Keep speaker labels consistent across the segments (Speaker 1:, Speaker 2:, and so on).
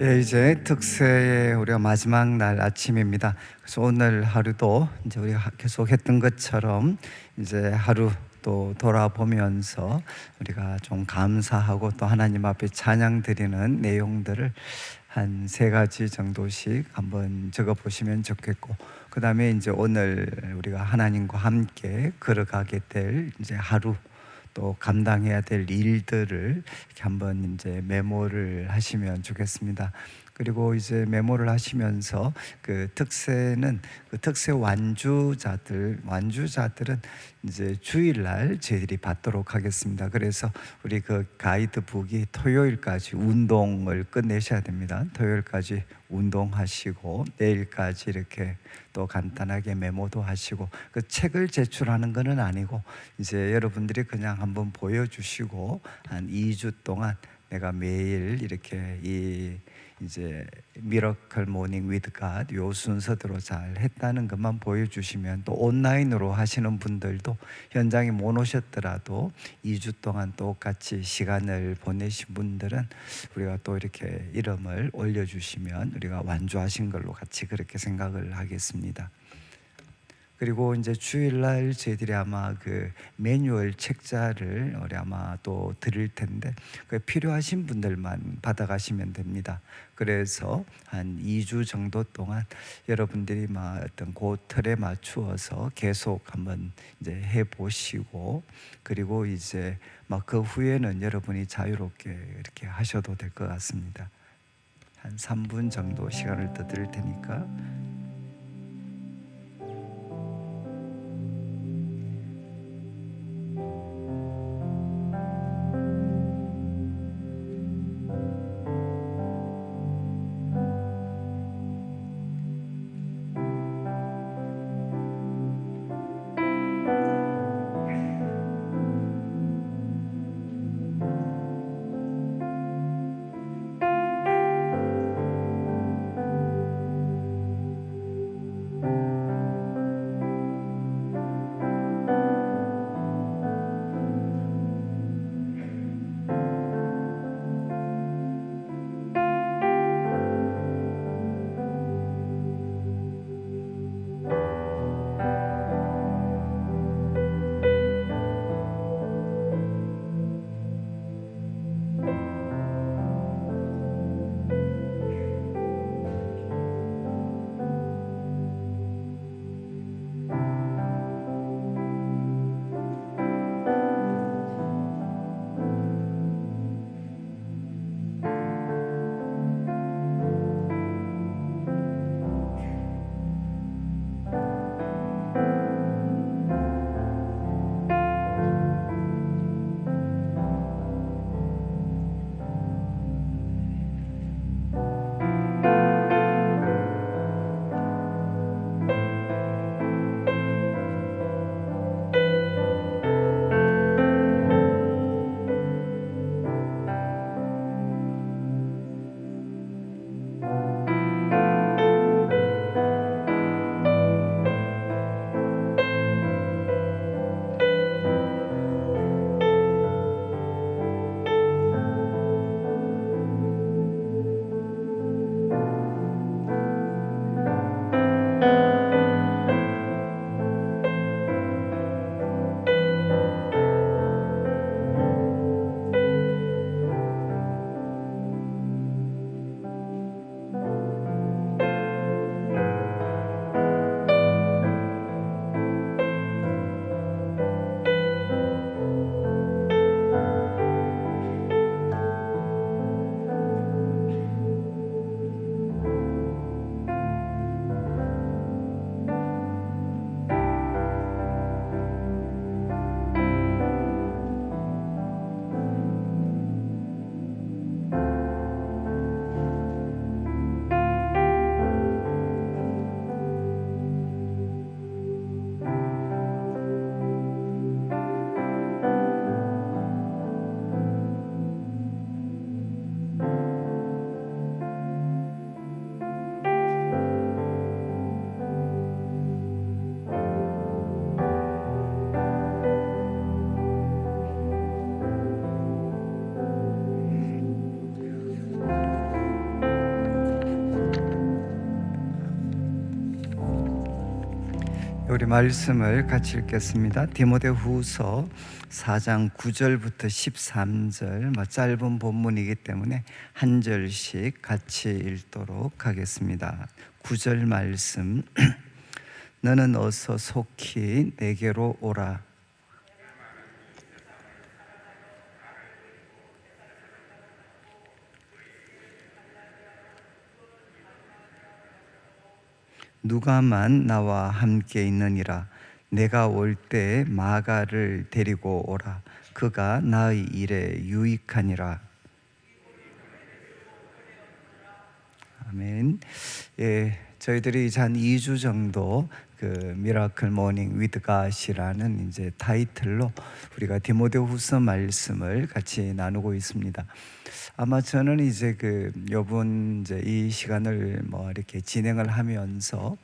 Speaker 1: 예, 이제 특세의 우리가 마지막 날 아침입니다. 그래서 오늘 하루도 이제 우리가 계속 했던 것처럼 이제 하루 또 돌아보면서 우리가 좀 감사하고 또 하나님 앞에 찬양 드리는 내용들을 한 세 가지 정도씩 한번 적어 보시면 좋겠고, 그 다음에 이제 오늘 우리가 하나님과 함께 걸어가게 될 이제 하루, 또 감당해야 될 일들을 이렇게 한번 이제 메모를 하시면 좋겠습니다. 그리고 이제 메모를 하시면서 그 특세는 그 특세 완주자들은 이제 주일날 저희들이 받도록 하겠습니다. 그래서 우리 그 가이드북이 토요일까지 운동을 끝내셔야 됩니다. 토요일까지 운동하시고 내일까지 이렇게 또 간단하게 메모도 하시고, 그 책을 제출하는 것은 아니고 이제 여러분들이 그냥 한번 보여주시고 한 2주 동안 내가 매일 이렇게 이 이제 미러클 모닝 위드 갓 요 순서대로 잘 했다는 것만 보여주시면, 또 온라인으로 하시는 분들도 현장에 못 오셨더라도 2주 동안 똑같이 시간을 보내신 분들은 우리가 또 이렇게 이름을 올려주시면 우리가 완주하신 걸로 같이 그렇게 생각을 하겠습니다. 그리고 이제 주일날 저희들이 아마 그 매뉴얼 책자를 우리 아마 또 드릴 텐데, 그 필요하신 분들만 받아가시면 됩니다. 그래서 한 2주 정도 동안 여러분들이 막 어떤 그 틀에 맞추어서 계속 한번 이제 해보시고, 그리고 이제 막 그 후에는 여러분이 자유롭게 이렇게 하셔도 될 것 같습니다. 한 3분 정도 시간을 더 드릴 테니까. 우리 말씀을 같이 읽겠습니다. 디모데후서 4장 9절부터 13절, 짧은 본문이기 때문에 한 절씩 같이 읽도록 하겠습니다. 9절 말씀. 너는 어서 속히 내게로 오라. 누가만 나와 함께 있느니라. 내가 올 때 마가를 데리고 오라. 그가 나의 일에 유익하니라. 아멘. 예, 저희들이 이제 한 2주 정도 그 미라클 모닝 위드 갓이라는 이제 타이틀로 우리가 디모데후서 말씀을 같이 나누고 있습니다. 아마 저는 이제 요번 이제 이 시간을 이렇게 진행을 하면서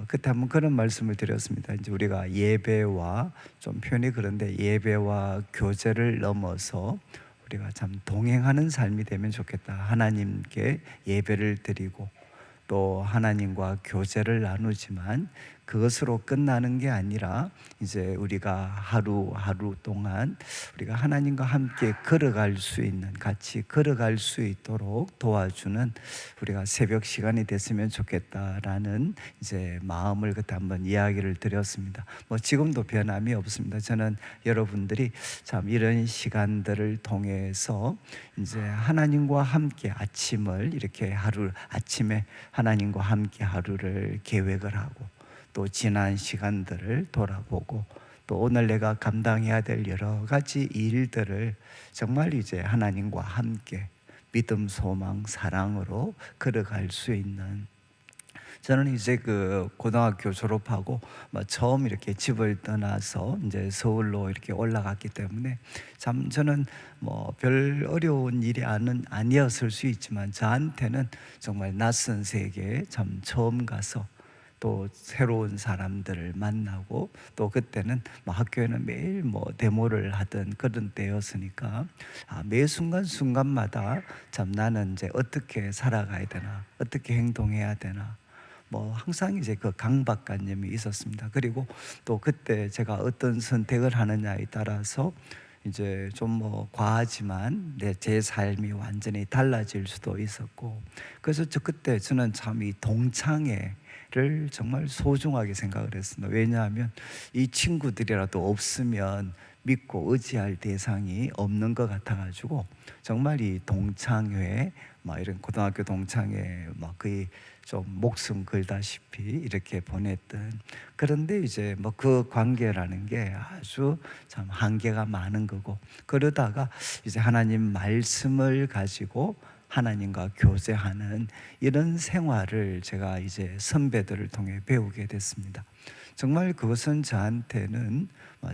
Speaker 1: 그때 한번 그런 말씀을 드렸습니다. 이제 우리가 예배와, 좀 표현이 그런데, 예배와 교제를 넘어서 우리가 참 동행하는 삶이 되면 좋겠다. 하나님께 예배를 드리고 또 하나님과 교제를 나누지만 그것으로 끝나는 게 아니라 이제 우리가 하루하루 동안 우리가 하나님과 함께 걸어갈 수 있는, 같이 걸어갈 수 있도록 도와주는 우리가 새벽 시간이 됐으면 좋겠다라는 이제 마음을 그때 한번 이야기를 드렸습니다. 지금도 변함이 없습니다. 저는 여러분들이 참 이런 시간들을 통해서 이제 하나님과 함께 아침을 이렇게 아침에 하나님과 함께 하루를 계획을 하고 또 지난 시간들을 돌아보고 또 오늘 내가 감당해야 될 여러 가지 일들을 정말 이제 하나님과 함께 믿음, 소망, 사랑으로 걸어갈 수 있는, 저는 이제 고등학교 졸업하고 처음 이렇게 집을 떠나서 이제 서울로 이렇게 올라갔기 때문에 참 저는 별 어려운 일이 아니었을 수 있지만 저한테는 정말 낯선 세계에 참 처음 가서 또 새로운 사람들을 만나고 또 그때는 학교에는 매일 데모를 하던 그런 때였으니까 매 순간순간마다 참 나는 이제 어떻게 살아가야 되나, 어떻게 행동해야 되나, 항상 이제 그 강박관념이 있었습니다. 그리고 또 그때 제가 어떤 선택을 하느냐에 따라서 이제 좀 과하지만 제 삶이 완전히 달라질 수도 있었고, 그래서 그때 저는 참 이 동창회를 정말 소중하게 생각을 했습니다. 왜냐하면 이 친구들이라도 없으면 믿고 의지할 대상이 없는 것 같아가지고 정말 이 동창회, 이런 고등학교 동창회 거의 좀 목숨 걸다시피 이렇게 보냈던, 그런데 이제 그 관계라는 게 아주 참 한계가 많은 거고, 그러다가 이제 하나님 말씀을 가지고 하나님과 교제하는 이런 생활을 제가 이제 선배들을 통해 배우게 됐습니다. 정말 그것은 저한테는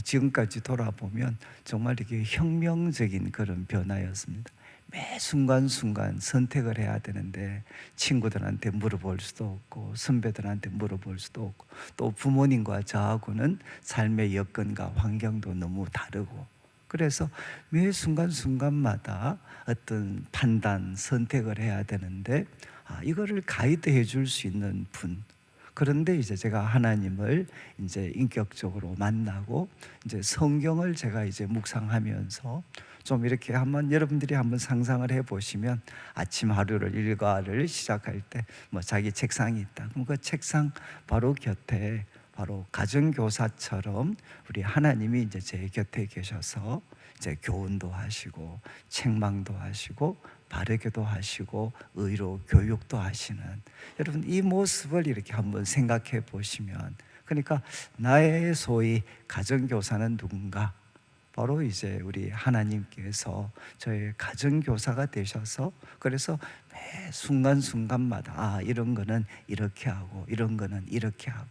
Speaker 1: 지금까지 돌아보면 정말 이게 혁명적인 그런 변화였습니다. 매 순간순간 선택을 해야 되는데 친구들한테 물어볼 수도 없고 선배들한테 물어볼 수도 없고 또 부모님과 저하고는 삶의 여건과 환경도 너무 다르고, 그래서 매 순간순간마다 어떤 판단, 선택을 해야 되는데 이거를 가이드해 줄 수 있는 분, 그런데 이제 제가 하나님을 이제 인격적으로 만나고 이제 성경을 제가 이제 묵상하면서 좀 이렇게 여러분들이 한번 상상을 해 보시면 아침 하루를 일과를 시작할 때 자기 책상이 있다. 그럼 그 책상 바로 곁에 바로 가정교사처럼 우리 하나님이 이제 제 곁에 계셔서 이제 교훈도 하시고 책망도 하시고 바르게도 하시고 의로 교육도 하시는, 여러분 이 모습을 이렇게 한번 생각해 보시면, 그러니까 나의 소위 가정교사는 누군가? 바로 이제 우리 하나님께서 저의 가정교사가 되셔서, 그래서 매 순간순간마다 이런 거는 이렇게 하고 이런 거는 이렇게 하고,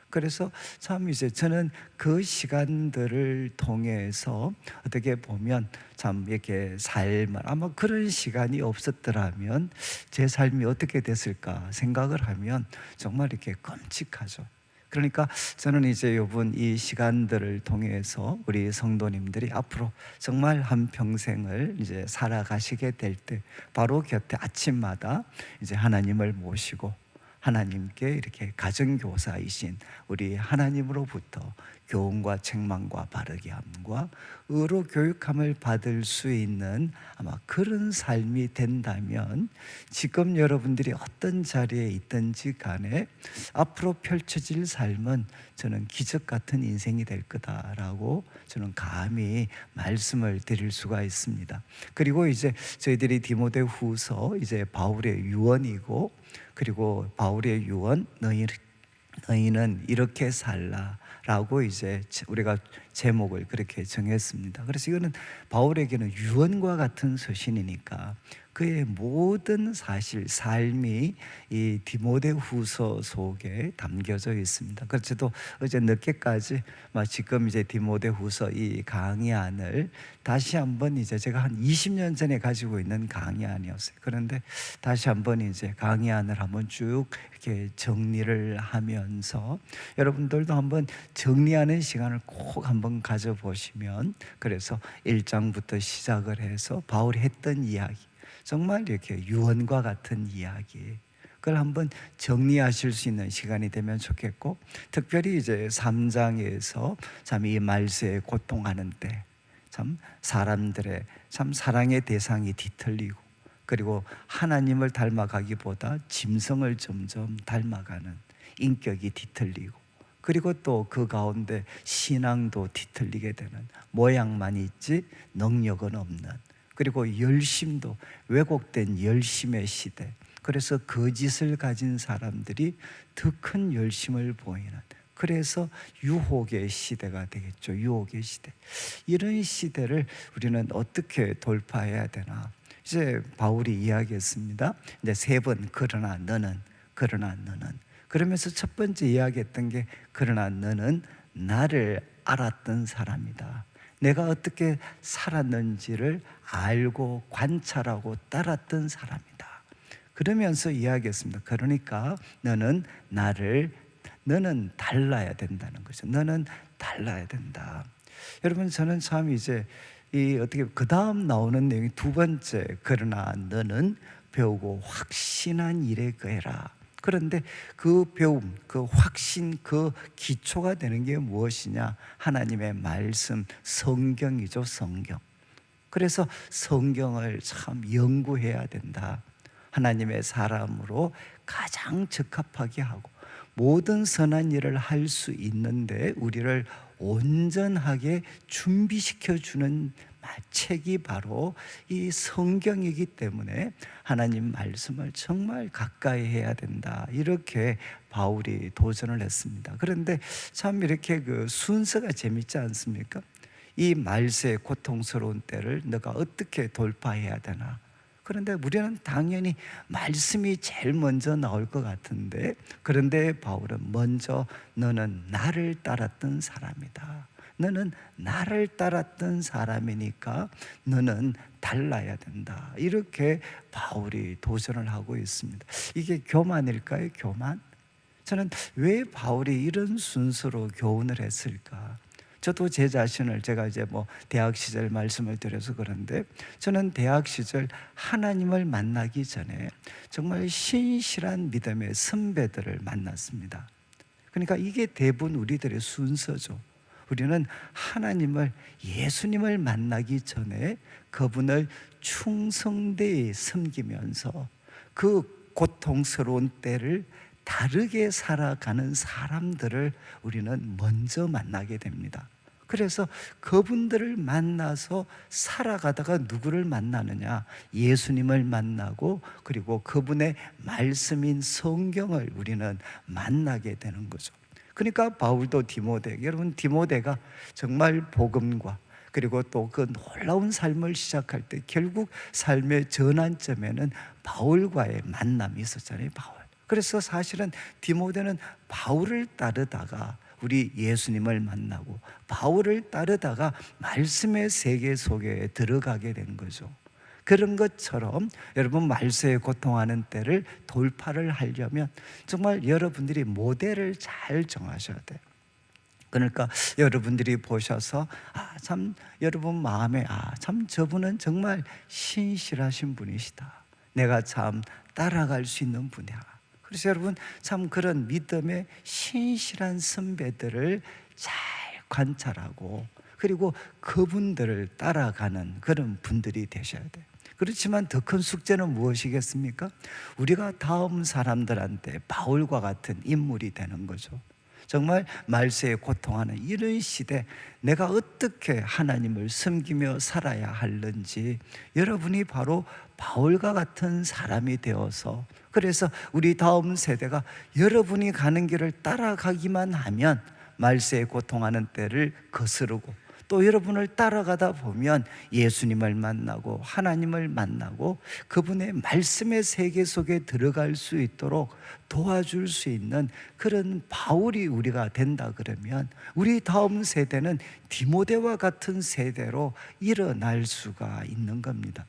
Speaker 1: 그래서 참 이제 저는 그 시간들을 통해서 어떻게 보면 참 이렇게 삶을, 아마 그런 시간이 없었더라면 제 삶이 어떻게 됐을까 생각을 하면 정말 이렇게 끔찍하죠. 그러니까 저는 이제 이번 이 시간들을 통해서 우리 성도님들이 앞으로 정말 한 평생을 이제 살아가시게 될 때 바로 곁에 아침마다 이제 하나님을 모시고 하나님께 이렇게 가정교사이신 우리 하나님으로부터 교훈과 책망과 바르게 함과 의로 교육함을 받을 수 있는 아마 그런 삶이 된다면 지금 여러분들이 어떤 자리에 있든지 간에 앞으로 펼쳐질 삶은 저는 기적 같은 인생이 될 거다라고 저는 감히 말씀을 드릴 수가 있습니다. 그리고 이제 저희들이 디모데후서 이제 바울의 유언이고, 그리고 바울의 유언 너희는 이렇게 살라라고 이제 우리가 제목을 그렇게 정했습니다. 그래서 이거는 바울에게는 유언과 같은 서신이니까 그의 모든 사실, 삶이 이 디모데후서 속에 담겨져 있습니다. 그래서 저도 어제 늦게까지 지금 이제 디모데후서 이 강의안을 다시 한번 이제 제가 한 20년 전에 가지고 있는 강의안이었어요. 그런데 다시 한번 이제 강의안을 한번 쭉 이렇게 정리를 하면서 여러분들도 한번 정리하는 시간을 꼭 한번 가져보시면, 그래서 1장부터 시작을 해서 바울이 했던 이야기, 정말 이렇게 유언과 같은 이야기, 그걸 한번 정리하실 수 있는 시간이 되면 좋겠고, 특별히 이제 3장에서 참 이 말세에 고통하는 때 참 사람들의 참 사랑의 대상이 뒤틀리고, 그리고 하나님을 닮아가기보다 짐승을 점점 닮아가는 인격이 뒤틀리고, 그리고 또 그 가운데 신앙도 뒤틀리게 되는, 모양만 있지 능력은 없는, 그리고 열심도 왜곡된 열심의 시대, 그래서 거짓을 가진 사람들이 더 큰 열심을 보이는, 그래서 유혹의 시대가 되겠죠. 유혹의 시대. 이런 시대를 우리는 어떻게 돌파해야 되나, 이제 바울이 이야기했습니다. 이제 3번 그러나 너는, 그러나 너는, 그러면서 첫 번째 이야기했던 게 그러나 너는 나를 알았던 사람이다. 내가 어떻게 살았는지를 알고 관찰하고 따랐던 사람이다. 그러면서 이야기했습니다. 그러니까 너는 달라야 된다는 거죠. 너는 달라야 된다. 여러분, 저는 참 이제 어떻게 그 다음 나오는 내용이 두 번째, 그러나 너는 배우고 확신한 일에 거해라. 그런데 그 배움, 그 확신, 그 기초가 되는 게 무엇이냐? 하나님의 말씀, 성경이죠. 성경. 그래서 성경을 참 연구해야 된다. 하나님의 사람으로 가장 적합하게 하고 모든 선한 일을 할 수 있는데 우리를 온전하게 준비시켜 주는 책이 바로 이 성경이기 때문에 하나님 말씀을 정말 가까이 해야 된다, 이렇게 바울이 도전을 했습니다. 그런데 참 이렇게 그 순서가 재밌지 않습니까? 이 말세의 고통스러운 때를 너가 어떻게 돌파해야 되나? 그런데 우리는 당연히 말씀이 제일 먼저 나올 것 같은데, 그런데 바울은 먼저 너는 나를 따랐던 사람이다. 너는 나를 따랐던 사람이니까 너는 달라야 된다. 이렇게 바울이 도전을 하고 있습니다. 이게 교만일까요? 교만? 저는 왜 바울이 이런 순서로 교훈을 했을까? 저도 제 자신을, 제가 이제 대학 시절 말씀을 드려서 그런데, 저는 대학 시절 하나님을 만나기 전에 정말 신실한 믿음의 선배들을 만났습니다. 그러니까 이게 대부분 우리들의 순서죠. 우리는 하나님을, 예수님을 만나기 전에 그분을 충성되이 섬기면서 그 고통스러운 때를 다르게 살아가는 사람들을 우리는 먼저 만나게 됩니다. 그래서 그분들을 만나서 살아가다가 누구를 만나느냐? 예수님을 만나고, 그리고 그분의 말씀인 성경을 우리는 만나게 되는 거죠. 그러니까 바울도 디모데, 여러분 디모데가 정말 복음과 그리고 또 그 놀라운 삶을 시작할 때 결국 삶의 전환점에는 바울과의 만남이 있었잖아요. 바울. 그래서 사실은 디모데는 바울을 따르다가 우리 예수님을 만나고, 바울을 따르다가 말씀의 세계 속에 들어가게 된 거죠. 그런 것처럼 여러분, 말세에 고통하는 때를 돌파를 하려면 정말 여러분들이 모델을 잘 정하셔야 돼요. 그러니까 여러분들이 보셔서 참 여러분 마음에 참 저분은 정말 신실하신 분이시다, 내가 참 따라갈 수 있는 분이야. 그래서 여러분 참 그런 믿음의 신실한 선배들을 잘 관찰하고 그리고 그분들을 따라가는 그런 분들이 되셔야 돼요. 그렇지만 더 큰 숙제는 무엇이겠습니까? 우리가 다음 사람들한테 바울과 같은 인물이 되는 거죠. 정말 말세에 고통하는 이런 시대, 내가 어떻게 하나님을 섬기며 살아야 하는지 여러분이 바로 바울과 같은 사람이 되어서, 그래서 우리 다음 세대가 여러분이 가는 길을 따라가기만 하면 말세에 고통하는 때를 거스르고, 또 여러분을 따라가다 보면 예수님을 만나고 하나님을 만나고 그분의 말씀의 세계 속에 들어갈 수 있도록 도와줄 수 있는 그런 바울이 우리가 된다 그러면 우리 다음 세대는 디모데와 같은 세대로 일어날 수가 있는 겁니다.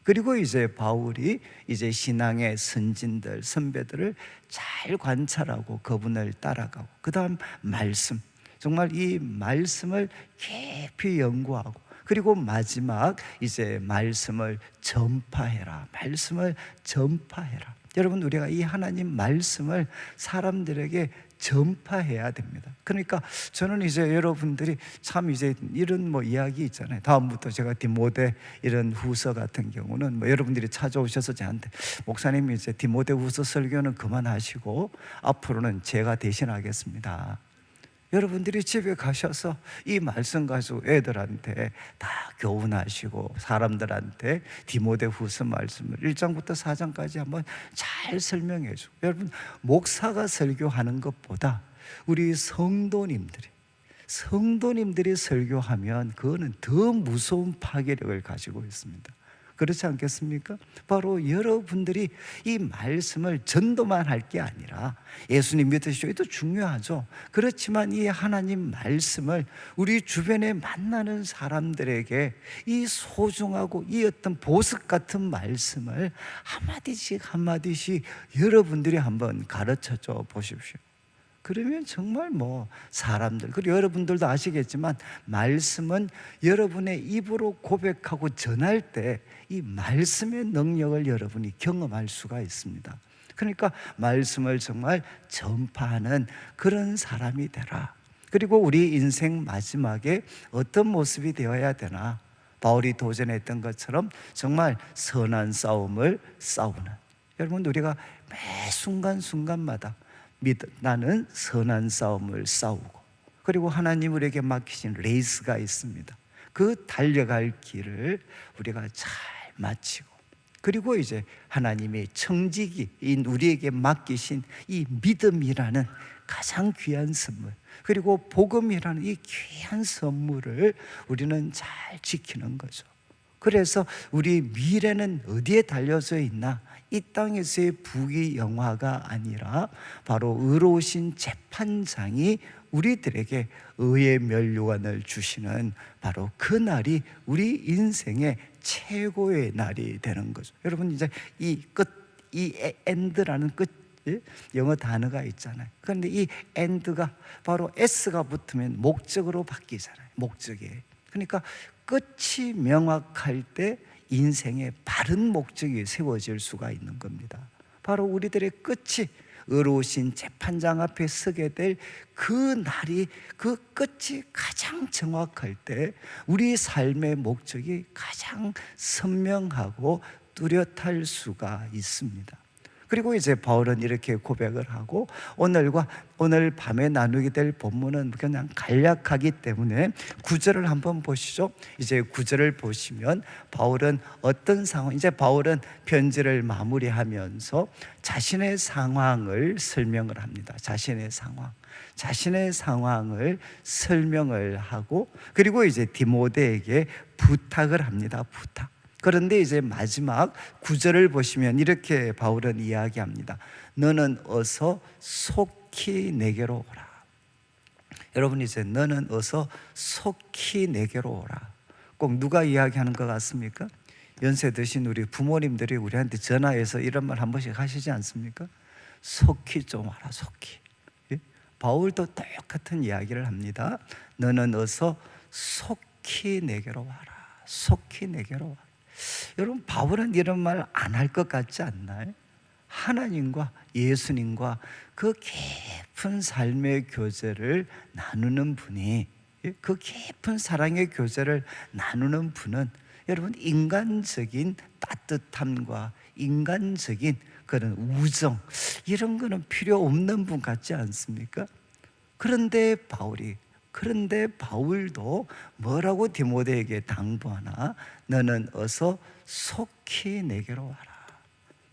Speaker 1: 그리고 이제 바울이 이제 신앙의 선진들, 선배들을 잘 관찰하고 그분을 따라가고, 그 다음 말씀, 정말 이 말씀을 깊이 연구하고, 그리고 마지막 이제 말씀을 전파해라. 말씀을 전파해라. 여러분, 우리가 이 하나님 말씀을 사람들에게 전파해야 됩니다. 그러니까 저는 이제 여러분들이 참 이제 이런 뭐 이야기 있잖아요. 다음부터 제가 디모데 이런 후서 같은 경우는 뭐 여러분들이 찾아오셔서 저한테 목사님 이제 디모데 후서 설교는 그만하시고 앞으로는 제가 대신하겠습니다. 여러분들이 집에 가셔서 이 말씀 가지고 애들한테 다 교훈하시고 사람들한테 디모데 후서 말씀을 1장부터 4장까지 한번 잘 설명해 주고, 여러분 목사가 설교하는 것보다 우리 성도님들이 설교하면 그거는 더 무서운 파괴력을 가지고 있습니다. 그렇지 않겠습니까? 바로 여러분들이 이 말씀을 전도만 할 게 아니라 예수님 믿으시죠? 이것도 중요하죠. 그렇지만 이 하나님 말씀을 우리 주변에 만나는 사람들에게 이 소중하고 이 어떤 보석 같은 말씀을 한마디씩 한마디씩 여러분들이 한번 가르쳐 줘 보십시오. 그러면 정말 뭐 사람들, 그리고 여러분들도 아시겠지만 말씀은 여러분의 입으로 고백하고 전할 때 이 말씀의 능력을 여러분이 경험할 수가 있습니다. 그러니까 말씀을 정말 전파하는 그런 사람이 되라. 그리고 우리 인생 마지막에 어떤 모습이 되어야 되나? 바울이 도전했던 것처럼 정말 선한 싸움을 싸우는, 여러분 우리가 매 순간순간마다 나는 선한 싸움을 싸우고, 그리고 하나님 우리에게 맡기신 레이스가 있습니다. 그 달려갈 길을 우리가 잘 마치고, 그리고 이제 하나님의 청지기, 우리에게 맡기신 이 믿음이라는 가장 귀한 선물, 그리고 복음이라는 이 귀한 선물을 우리는 잘 지키는 거죠. 그래서 우리 미래는 어디에 달려져 있나? 이 땅에서의 부귀영화가 아니라 바로 의로우신 재판장이 우리들에게 의의 멸류관을 주시는 바로 그 날이 우리 인생의 최고의 날이 되는 거죠. 여러분 이제 이 엔드라는 끝, 영어 단어가 있잖아요. 그런데 이 엔드가 바로 S가 붙으면 목적으로 바뀌잖아요. 목적이. 그러니까 끝이 명확할 때 인생의 바른 목적이 세워질 수가 있는 겁니다. 바로 우리들의 끝이 의로우신 재판장 앞에 서게 될 그 날이, 그 끝이 가장 정확할 때 우리 삶의 목적이 가장 선명하고 뚜렷할 수가 있습니다. 그리고 이제 바울은 이렇게 고백을 하고, 오늘 밤에 나누게 될 본문은 그냥 간략하기 때문에 9절을 한번 보시죠. 이제 9절을 보시면 바울은 어떤 상황, 이제 바울은 편지를 마무리하면서 자신의 상황을 설명을 합니다. 자신의 상황을 설명을 하고, 그리고 이제 디모데에게 부탁을 합니다. 부탁. 그런데 이제 마지막 9절을 보시면 이렇게 바울은 이야기합니다. 너는 어서 속히 내게로 오라. 여러분 이제 너는 어서 속히 내게로 오라. 꼭 누가 이야기하는 것 같습니까? 연세 드신 우리 부모님들이 우리한테 전화해서 이런 말 한 번씩 하시지 않습니까? 속히 좀 와라, 속히. 예? 바울도 똑같은 이야기를 합니다. 너는 어서 속히 내게로 와라. 속히 내게로 와라. 여러분 바울은 이런 말 안 할 것 같지 않나요? 하나님과 예수님과 그 깊은 삶의 교제를 나누는 분이, 그 깊은 사랑의 교제를 나누는 분은 여러분 인간적인 따뜻함과 인간적인 그런 우정, 이런 거는 필요 없는 분 같지 않습니까? 그런데 바울도 뭐라고 디모데에게 당부하나? 너는 어서 속히 내게로 와라.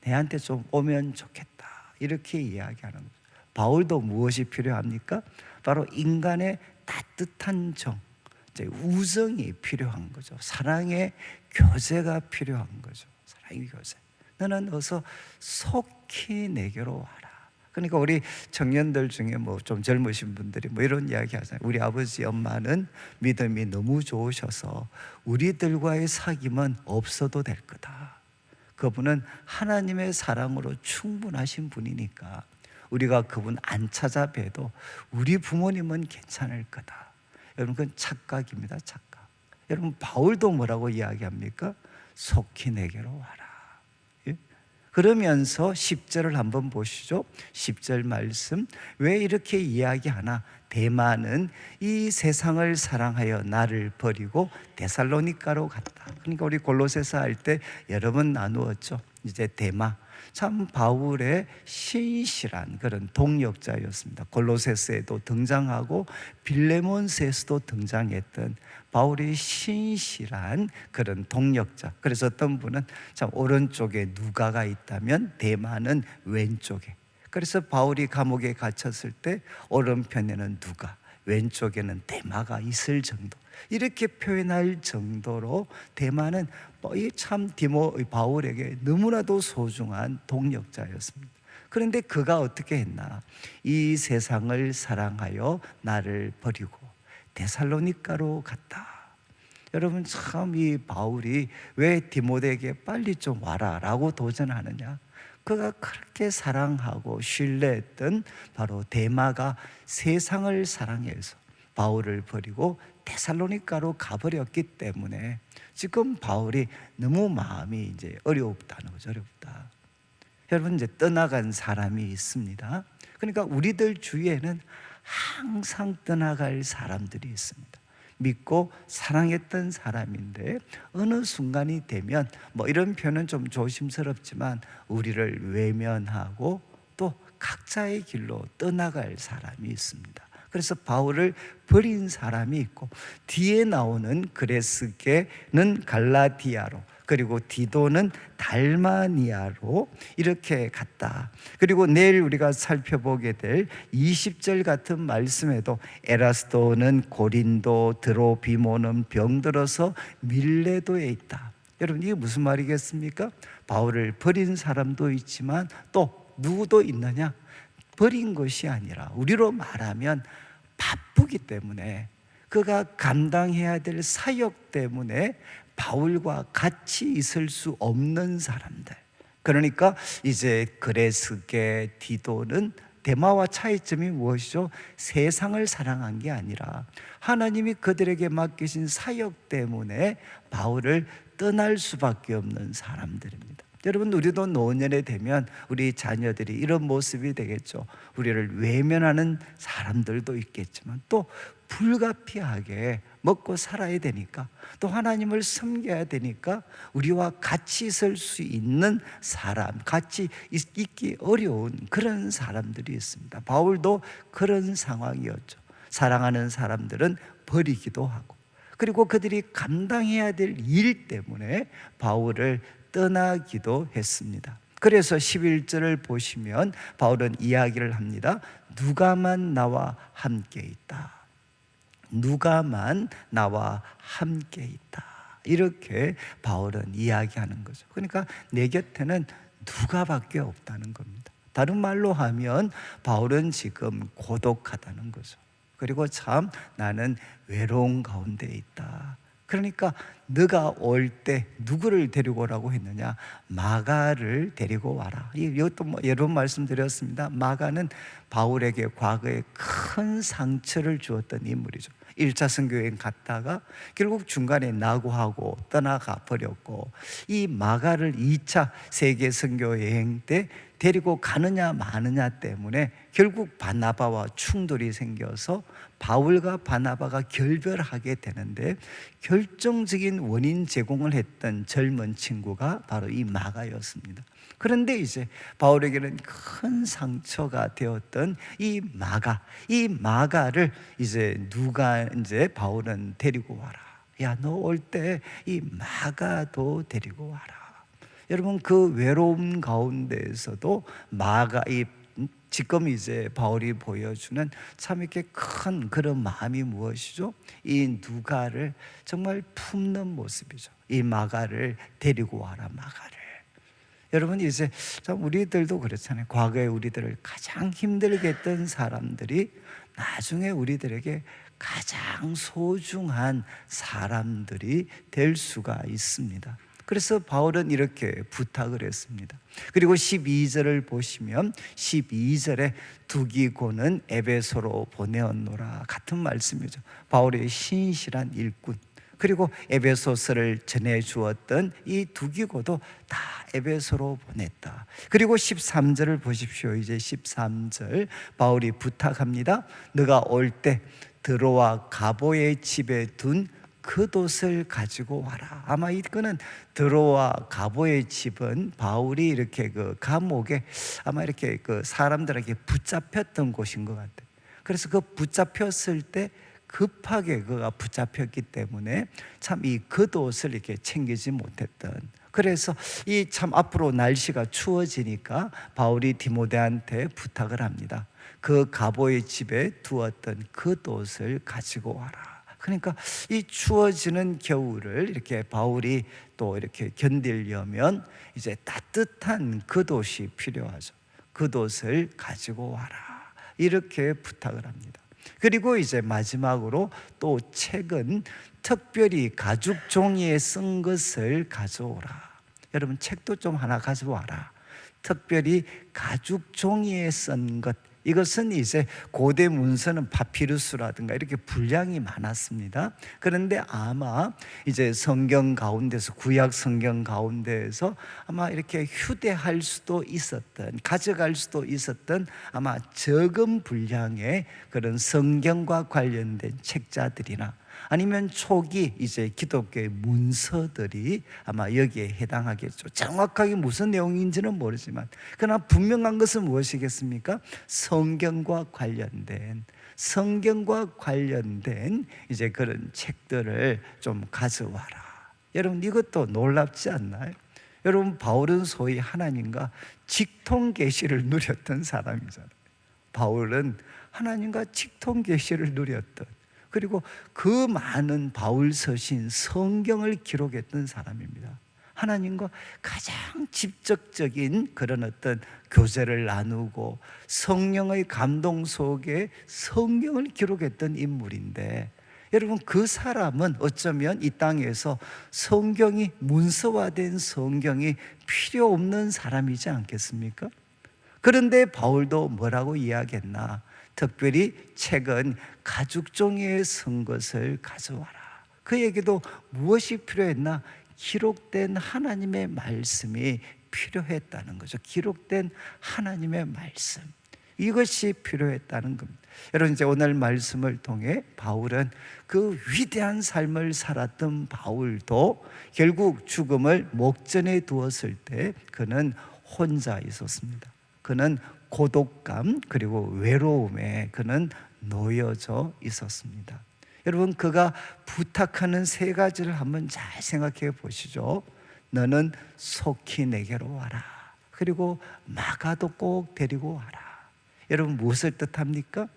Speaker 1: 내한테 좀 오면 좋겠다. 이렇게 이야기하는 거죠. 바울도 무엇이 필요합니까? 바로 인간의 따뜻한 정, 이제 우정이 필요한 거죠. 사랑의 교제가 필요한 거죠. 사랑의 교제. 너는 어서 속히 내게로 와라. 그러니까 우리 청년들 중에 뭐 좀 젊으신 분들이 뭐 이런 이야기 하잖아요. 우리 아버지 엄마는 믿음이 너무 좋으셔서 우리들과의 사귐은 없어도 될 거다. 그분은 하나님의 사랑으로 충분하신 분이니까 우리가 그분 안 찾아뵈도 우리 부모님은 괜찮을 거다. 여러분, 그건 착각입니다. 착각. 여러분, 바울도 뭐라고 이야기합니까? 속히 내게로 와라. 예? 그러면서 10절을 한번 보시죠. 10절 말씀, 왜 이렇게 이야기하나? 데마는 이 세상을 사랑하여 나를 버리고 데살로니가로 갔다. 그러니까 우리 골로새서 할 때 여러 번 나누었죠. 이제 데마, 참 바울의 신실한 그런 동역자였습니다. 골로새서에도 등장하고 빌레몬서에서도 등장했던 바울이 신실한 그런 동역자. 그래서 어떤 분은 참 오른쪽에 누가가 있다면 데마는 왼쪽에. 그래서 바울이 감옥에 갇혔을 때 오른편에는 누가, 왼쪽에는 데마가 있을 정도, 이렇게 표현할 정도로 데마는 참 바울에게 너무나도 소중한 동역자였습니다. 그런데 그가 어떻게 했나? 이 세상을 사랑하여 나를 버리고 데살로니가로 갔다. 여러분, 참 이 바울이 왜 디모데에게 빨리 좀 와라 라고 도전하느냐? 그가 그렇게 사랑하고 신뢰했던 바로 데마가 세상을 사랑해서 바울을 버리고 데살로니가로 가버렸기 때문에 지금 바울이 너무 마음이 이제 어렵다는 거죠. 어렵다. 여러분, 이제 떠나간 사람이 있습니다. 그러니까 우리들 주위에는 항상 떠나갈 사람들이 있습니다. 믿고 사랑했던 사람인데 어느 순간이 되면 뭐 이런 표현은 좀 조심스럽지만 우리를 외면하고 또 각자의 길로 떠나갈 사람이 있습니다. 그래서 바울을 버린 사람이 있고, 뒤에 나오는 그레스게는 갈라디아로, 그리고 디도는 달마니아로 이렇게 갔다. 그리고 내일 우리가 살펴보게 될 20절 같은 말씀에도 에라스도는 고린도, 드로비모는 병들어서 밀레도에 있다. 여러분, 이게 무슨 말이겠습니까? 바울을 버린 사람도 있지만 또 누구도 있느냐? 버린 것이 아니라 우리로 말하면 바쁘기 때문에, 그가 감당해야 될 사역 때문에 바울과 같이 있을 수 없는 사람들. 그러니까 이제 그레스게, 디도는 데마와 차이점이 무엇이죠? 세상을 사랑한 게 아니라 하나님이 그들에게 맡기신 사역 때문에 바울을 떠날 수밖에 없는 사람들입니다. 여러분, 우리도 노년에 되면 우리 자녀들이 이런 모습이 되겠죠. 우리를 외면하는 사람들도 있겠지만 또 불가피하게 먹고 살아야 되니까, 또 하나님을 섬겨야 되니까 우리와 같이 있을 수 있는 사람, 같이 있기 어려운 그런 사람들이 있습니다. 바울도 그런 상황이었죠. 사랑하는 사람들은 버리기도 하고, 그리고 그들이 감당해야 될 일 때문에 바울을 떠나기도 했습니다. 그래서 11절을 보시면 바울은 이야기를 합니다. 누가만 나와 함께 있다. 누가만 나와 함께 있다. 이렇게 바울은 이야기하는 거죠. 그러니까 내 곁에는 누가밖에 없다는 겁니다. 다른 말로 하면 바울은 지금 고독하다는 거죠. 그리고 참 나는 외로운 가운데 있다. 그러니까 너가 올 때 누구를 데리고 오라고 했느냐? 마가를 데리고 와라. 이것도 뭐 여러 번 말씀드렸습니다. 마가는 바울에게 과거에 큰 상처를 주었던 인물이죠. 1차 선교여행 갔다가 결국 중간에 낙오하고 떠나가 버렸고, 이 마가를 2차 세계 선교여행 때 데리고 가느냐 마느냐 때문에 결국 바나바와 충돌이 생겨서 바울과 바나바가 결별하게 되는데, 결정적인 원인 제공을 했던 젊은 친구가 바로 이 마가였습니다. 그런데 이제 바울에게는 큰 상처가 되었던 이 마가를 이제 누가 이제 바울은 데리고 와라. 야, 너 올 때 이 마가도 데리고 와라. 여러분, 그 외로움 가운데에서도 지금 이제 바울이 보여주는 참 이렇게 큰 그런 마음이 무엇이죠? 이 누가를 정말 품는 모습이죠. 이 마가를 데리고 와라, 마가를. 여러분, 이제 참 우리들도 그렇잖아요. 과거에 우리들을 가장 힘들게 했던 사람들이 나중에 우리들에게 가장 소중한 사람들이 될 수가 있습니다. 그래서 바울은 이렇게 부탁을 했습니다. 그리고 12절을 보시면 12절에 두기고는 에베소로 보내었노라, 같은 말씀이죠. 바울의 신실한 일꾼, 그리고 에베소서를 전해 주었던 이 두기고도 다 에베소로 보냈다. 그리고 13절을 보십시오. 이제 13절 바울이 부탁합니다. 너가 올 때 드로아 가보의 집에 둔 겉옷을 가지고 와라. 아마 이거는 드로아 가보의 집은 바울이 이렇게 그 감옥에 아마 이렇게 그 사람들에게 붙잡혔던 곳인 것 같아요. 그래서 그 붙잡혔을 때 급하게 그가 붙잡혔기 때문에 참 이 겉옷을 이렇게 챙기지 못했던, 그래서 이 참 앞으로 날씨가 추워지니까 바울이 디모데한테 부탁을 합니다. 그 가보의 집에 두었던 겉옷을 가지고 와라. 그러니까 이 추워지는 겨울을 이렇게 바울이 또 이렇게 견디려면 이제 따뜻한 겉옷이 필요하죠. 겉옷을 가지고 와라, 이렇게 부탁을 합니다. 그리고 이제 마지막으로 또 책은 특별히 가죽 종이에 쓴 것을 가져오라. 여러분, 책도 좀 하나 가져와라. 특별히 가죽 종이에 쓴 것, 이것은 이제 고대 문서는 파피루스라든가 이렇게 분량이 많았습니다. 그런데 아마 이제 성경 가운데서, 구약 성경 가운데에서 아마 이렇게 휴대할 수도 있었던, 가져갈 수도 있었던 아마 적은 분량의 그런 성경과 관련된 책자들이나 아니면 초기 이제 기독교의 문서들이 아마 여기에 해당하겠죠. 정확하게 무슨 내용인지는 모르지만 그러나 분명한 것은 무엇이겠습니까? 성경과 관련된 이제 그런 책들을 좀 가져와라. 여러분, 이것도 놀랍지 않나요? 여러분, 바울은 소위 하나님과 직통 계시를 누렸던 사람이잖아요. 바울은 하나님과 직통 계시를 누렸던, 그리고 그 많은 바울 서신 성경을 기록했던 사람입니다. 하나님과 가장 직접적인 그런 어떤 교제를 나누고 성령의 감동 속에 성경을 기록했던 인물인데, 여러분, 그 사람은 어쩌면 이 땅에서 성경이 문서화된 성경이 필요 없는 사람이지 않겠습니까? 그런데 바울도 뭐라고 이야기했나? 특별히 책은 가죽 종이에 쓴 것을 가져와라. 그에게도 무엇이 필요했나? 기록된 하나님의 말씀이 필요했다는 거죠. 기록된 하나님의 말씀, 이것이 필요했다는 겁니다. 여러분, 이제 오늘 말씀을 통해 바울은 그 위대한 삶을 살았던 바울도 결국 죽음을 목전에 두었을 때 그는 혼자 있었습니다. 그는 고독감 그리고 외로움에 그는 놓여져 있었습니다. 여러분, 그가 부탁하는 세 가지를 한번 잘 생각해 보시죠. 너는 속히 내게로 와라. 그리고 마가도 꼭 데리고 와라. 여러분, 무엇을 뜻합니까?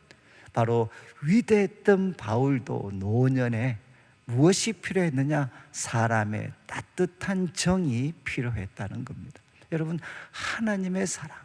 Speaker 1: 바로 위대했던 바울도 노년에 무엇이 필요했느냐? 사람의 따뜻한 정이 필요했다는 겁니다. 여러분, 하나님의 사랑,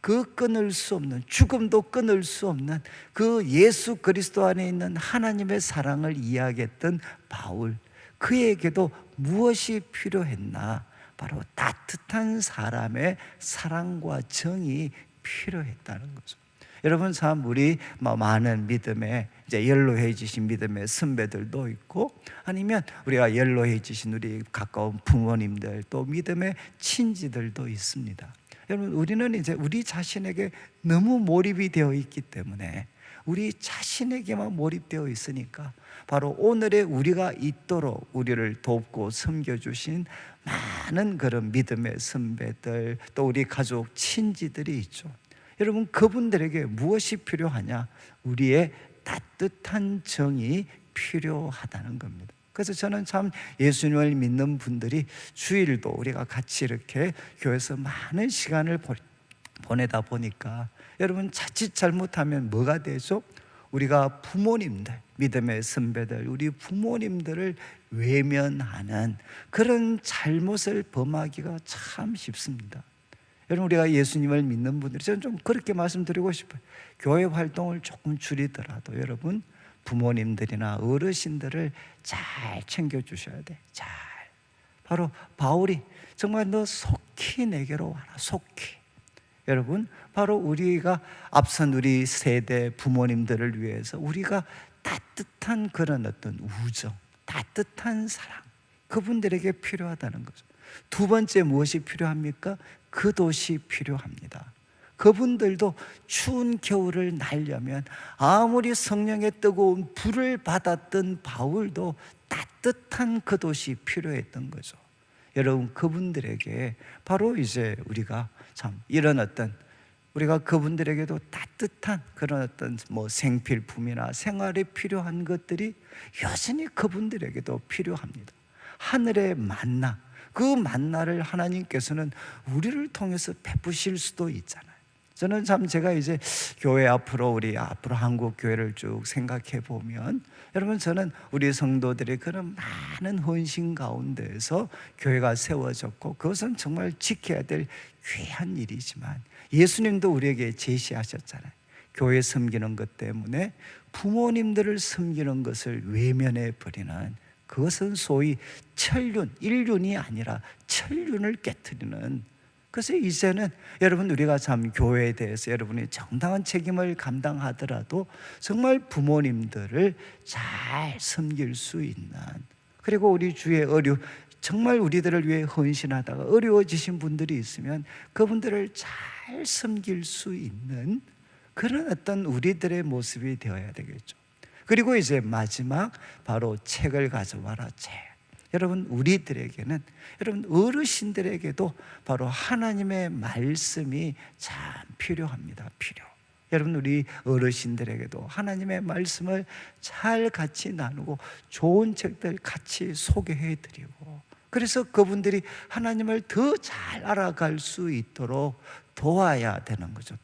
Speaker 1: 그 끊을 수 없는, 죽음도 끊을 수 없는 그 예수 그리스도 안에 있는 하나님의 사랑을 이야기했던 바울, 그에게도 무엇이 필요했나? 바로 따뜻한 사람의 사랑과 정이 필요했다는 거죠. 여러분, 참 우리 많은 믿음에 이제 연로해지신 믿음의 선배들도 있고, 아니면 우리가 연로해지신 우리 가까운 부모님들, 또 믿음의 친지들도 있습니다. 여러분, 우리는 이제 우리 자신에게 너무 몰입이 되어 있기 때문에, 우리 자신에게만 몰입되어 있으니까 바로 오늘의 우리가 있도록 우리를 돕고 섬겨주신 많은 그런 믿음의 선배들, 또 우리 가족 친지들이 있죠. 여러분, 그분들에게 무엇이 필요하냐? 우리의 따뜻한 정이 필요하다는 겁니다. 그래서 저는 참 예수님을 믿는 분들이 주일도 우리가 같이 이렇게 교회에서 많은 시간을 보내다 보니까, 여러분, 자칫 잘못하면 뭐가 되죠? 우리가 부모님들, 믿음의 선배들, 우리 부모님들을 외면하는 그런 잘못을 범하기가 참 쉽습니다. 여러분, 우리가 예수님을 믿는 분들이, 저는 좀 그렇게 말씀드리고 싶어요. 교회 활동을 조금 줄이더라도 여러분, 부모님들이나 어르신들을 잘 챙겨주셔야 돼. 잘. 바로 바울이 정말 너 속히 내게로 와라, 속히. 여러분, 바로 우리가 앞선 우리 세대 부모님들을 위해서 우리가 따뜻한 그런 어떤 우정, 따뜻한 사랑, 그분들에게 필요하다는 거죠. 두 번째, 무엇이 필요합니까? 그것이 필요합니다. 그분들도 추운 겨울을 날려면 아무리 성령의 뜨거운 불을 받았던 바울도 따뜻한 그것이 필요했던 거죠. 여러분, 그분들에게 바로 이제 우리가 참 이런 어떤, 우리가 그분들에게도 따뜻한 그런 어떤 생필품이나 생활에 필요한 것들이 여전히 그분들에게도 필요합니다. 하늘의 만나, 그 만나를 하나님께서는 우리를 통해서 베푸실 수도 있잖아요. 저는 참 제가 이제 교회 우리 앞으로 한국 교회를 쭉 생각해 보면, 여러분, 저는 우리 성도들의 그런 많은 헌신 가운데에서 교회가 세워졌고, 그것은 정말 지켜야 될 귀한 일이지만, 예수님도 우리에게 제시하셨잖아요. 교회 섬기는 것 때문에 부모님들을 섬기는 것을 외면해 버리는, 그것은 소위 천륜, 일륜이 아니라 천륜을 깨트리는. 그래서 이제는 여러분, 우리가 참 교회에 대해서 여러분이 정당한 책임을 감당하더라도 정말 부모님들을 잘 섬길 수 있는, 그리고 우리 주의 정말 우리들을 위해 헌신하다가 어려워지신 분들이 있으면 그분들을 잘 섬길 수 있는 그런 어떤 우리들의 모습이 되어야 되겠죠. 그리고 이제 마지막, 바로 책을 가져와라, 책. 여러분, 우리들에게는, 여러분 어르신들에게도 바로 하나님의 말씀이 참 필요합니다. 여러분, 우리 어르신들에게도 하나님의 말씀을 잘 같이 나누고 좋은 책들 같이 소개해 드리고, 그래서 그분들이 하나님을 더 잘 알아갈 수 있도록 도와야 되는 거죠.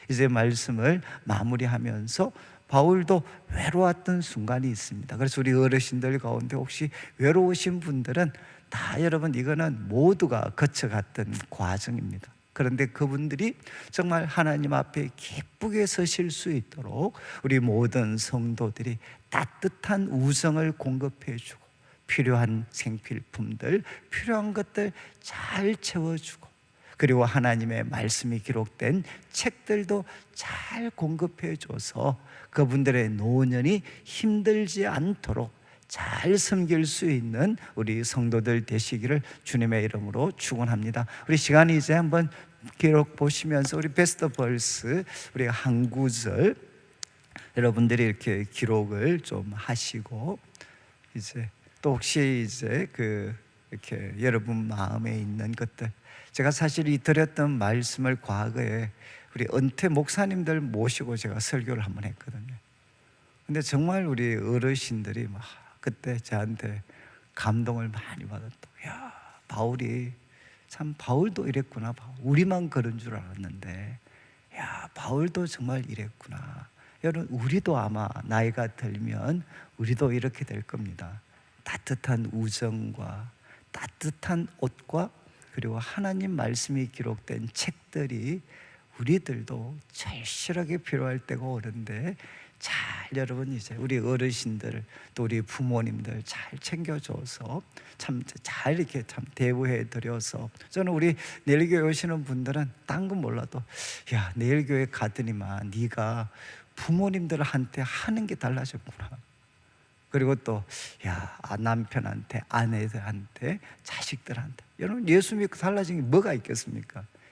Speaker 1: 이제 말씀을 마무리하면서 바울도 외로웠던 순간이 있습니다. 그래서 우리 어르신들 가운데 혹시 외로우신 분들은 다, 여러분, 이거는 모두가 거쳐갔던 과정입니다. 그런데 그분들이 정말 하나님 앞에 기쁘게 서실 수 있도록 우리 모든 성도들이 따뜻한 우정을 공급해 주고, 필요한 생필품들, 필요한 것들 잘 채워주고, 그리고 하나님의 말씀이 기록된 책들도 잘 공급해 줘서 그분들의 노년이 힘들지 않도록 잘 섬길 수 있는 우리 성도들 되시기를 주님의 이름으로 축원합니다. 우리 시간이 이제 한번 기록 보시면서 우리 베스트 벌스, 우리 한 구절 여러분들이 이렇게 기록을 좀 하시고, 이제 또 혹시 이제 이렇게 여러분 마음에 있는 것들, 제가 사실 이 드렸던 말씀을 과거에 우리 은퇴 목사님들 모시고 제가 설교를 한번 했거든요. 근데 정말 우리 어르신들이 막 그때 저한테 감동을 많이 받았다고. 야, 바울이 참, 바울도 이랬구나. 우리만 그런 줄 알았는데, 야, 바울도 정말 이랬구나. 여러분, 우리도 아마 나이가 들면 우리도 이렇게 될 겁니다. 따뜻한 우정과 따뜻한 옷과 그리고 하나님 말씀이 기록된 책들이 우리들도 절실하게 필요할 때가 오는데, 잘 여러분, 이제 우리 어르신들 또 우리 부모님들 잘 챙겨줘서 참 잘 이렇게 참 대우해 드려서, 저는 우리 내일교회 오시는 분들은 딴 건 몰라도, 야, 내일교회 가더니만 네가 부모님들한테 하는 게 달라졌구나. 그리고 또, 야, 남편한테, 아내들한테, 자식들한테. 여러분, 예수 믿고 달라진 게 뭐가 있겠습니까?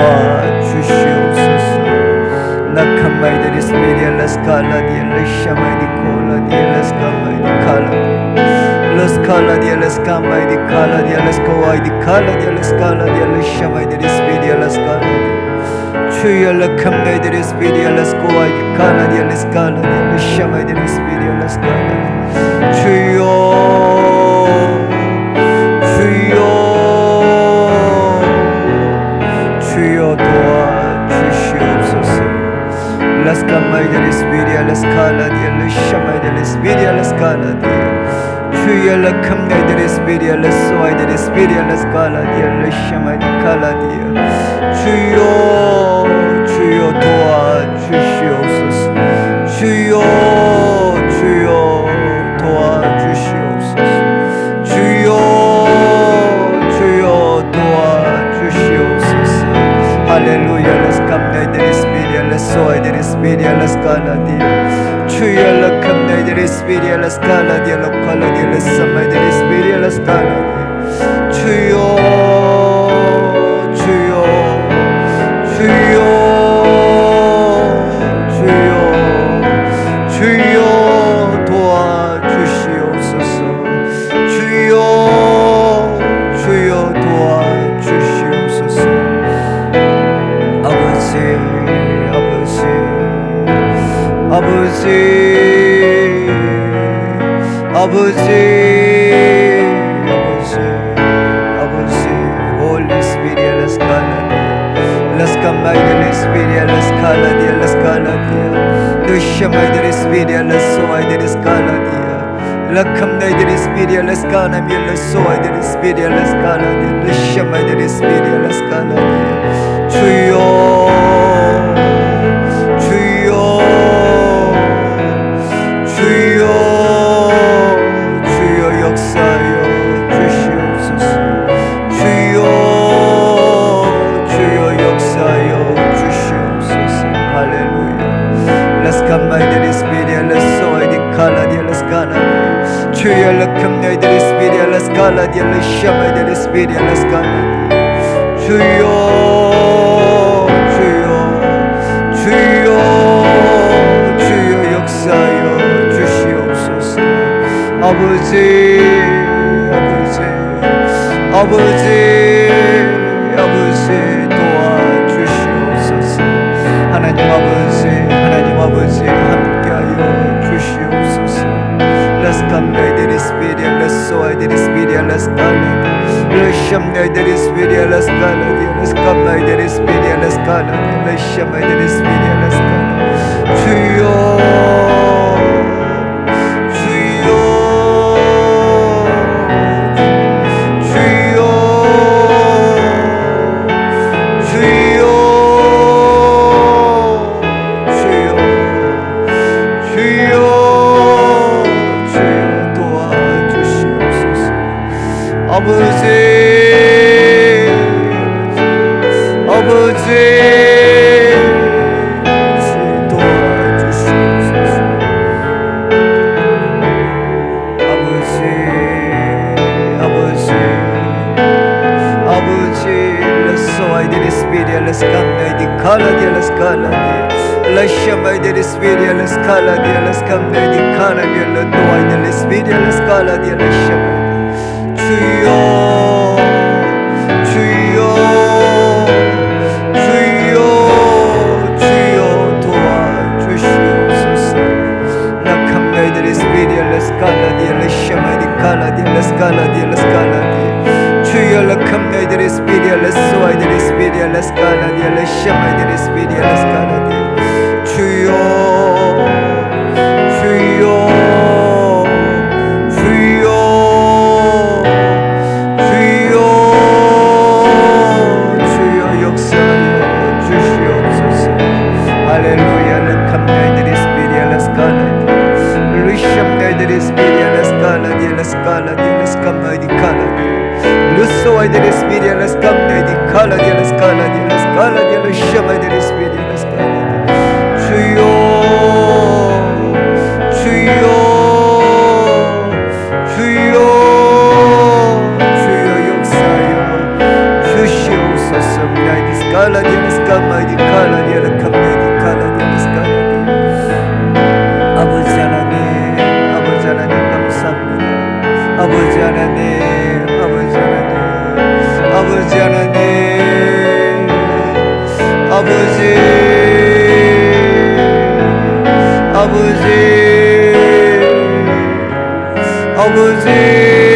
Speaker 1: 도와주시옵소서. 나카마이데리 스피리아 라스칼라디아 레샤마이디 콜라디아 라스카마이디 칼라디아 라스칼라디아 라스카마이디 칼라디아 라스코와이디 칼라디아 라스칼라디아 레샤마이데리 스피리아 라스칼라디아 주여 라카마이데리 스피리아 라스코와이디 칼라디아 라스칼라디아 레샤마이데리 스피리아 라스칼라디아 주여 도와주시옵소서. Las Camaïdes Spiria, las Caladia, las Shamaïdes Spiria, las Caladia. 주여 la Camaïdes Spiria, las Soides Spiria, las Caladia, las Shamaïdes Caladia. 주여 도와주시옵소서. 주여 도와주시옵소서. 주여 도와주시옵소서. 할렐루야. Las Camaïdes Spiria, las Soides Spiria, las Caladia. 주여 la Camaïdes Spiria, las Caladia, las Caladia, las Samaïdes Spiria, las Caladia. 주여 도와주시옵소서. 주여 도와주시옵소서. 아버지 Holy Spirit, las Caladia, las Camaïdes Spiria, las Caladia, las Caladia, las Shamaïdes Spiria, las Soides Caladia, la Camaïdes Spiria, las Caladia, las Soides Spiria, las Caladia, las Shamaïdes Spiria, las Caladia. 주여 역사하여 주시옵소서. 주여 역사하여 주시옵소서. 할렐루야. Las Camaïdes Spiria, las Soides Caladia, las Caladia. 주여 la Camaïdes Spiria, las Caladia, las Shamaïdes Spiria, las Caladia. 주여 역사하여 주시옵소서. 아버지 도와주시옵소서. 하나님 아버지 함께하여 주시옵소서. Las Camaïdes Spiria, las Soides Spiria, las Caladia, las Shamaïdes Spiria, las Caladia, las Camaïdes Spiria, las Caladia, las Shamaïdes Spiria, las Caladia. 주여 las Camaïdes Caladia, las Caladia, las Shamaïdes Spiria, las Caladia, las Camaïdes Caladia, las Soides Spiria, las Caladia, las Shamaïdes. 주여 도와주시옵소서. La Camaïdes Spiria, las Caladia, las Shamaïdes Caladia, las Caladia, las Caladia. 주여 la Camaïdes Spiria, las Soides Spiria, las Caladia, las Shamaïdes Spiria, las Caladia. 주여 역사하여 주시옵소서. 할렐루야. la Camaïdes Spiria, las Caladia, las Shamaïdes Spiria, las Caladia, las Caladia, las Camaïdes Caladia. Los Soides Spiria, las Camaïdes Caladia, las Caladia, las Caladia, las Shamaïdes Spiria, las Caladia. 주여 역사하여 주시옵소서. 아버지 하나님, 아버지 하나님 감사합니다. 아버지 하나님, 아버지 하나님, 아버지 하나님, 아버지, 아버지, 아버지.